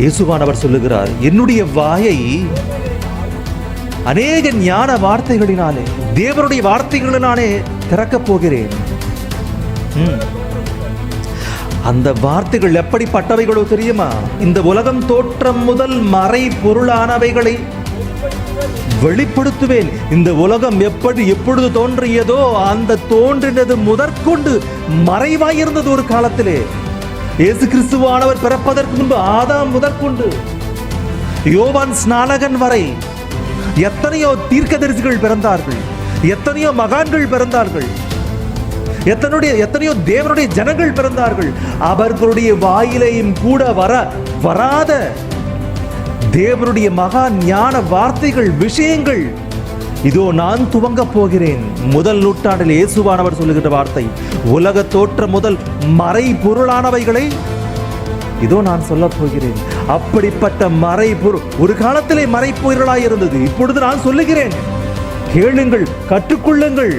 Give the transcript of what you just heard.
இயேசுவானவர் சொல்லுகிறார், என்னுடைய வாயை அநேக ஞான வார்த்தைகளினாலே, தேவனுடைய வார்த்தைகளினாலே திறக்கப் போகிறேன். அந்த வார்த்தைகள் எப்படிப்பட்டவைகளோ தெரியுமா? இந்த உலகம் தோற்றம் முதல் மறை பொருளானவைகளை வெளிப்படுத்துவேன். இந்த உலகம் எப்பொழுது தோன்றியதோ அந்த தோன்றினது முதற்கொண்டு மறைவாயிருந்தது. ஒரு காலத்திலே இயேசு கிறிஸ்துவானவர் பிறப்பதற்கு முன்பு ஆதாம் முதற்கொண்டு யோவான் ஸ்நானகன் வரை எத்தனையோ தீர்க்கதரிசிகள் பிறந்தார்கள், எத்தனையோ மகான்கள் பிறந்தார்கள், எத்தனையோ தேவனுடைய ஜனங்கள் பிறந்தார்கள். அவர்களுடைய வாயிலையும் கூட வராத தேவனுடைய மகா ஞான வார்த்தைகள், விஷயங்கள் இதோ நான் துவங்க போகிறேன். முதல் நூற்றாண்டில் இயேசுவானவர் சொல்லுகின்ற வார்த்தை, உலக தோற்றம் முதல் மறை பொருளானவைகளை இதோ நான் சொல்ல போகிறேன். அப்படிப்பட்ட மறை பொருள் ஒரு காலத்திலே மறை பொருளாய் இருந்தது, இப்பொழுது நான் சொல்லுகிறேன். கேளுங்கள், கற்றுக்கொள்ளுங்கள்.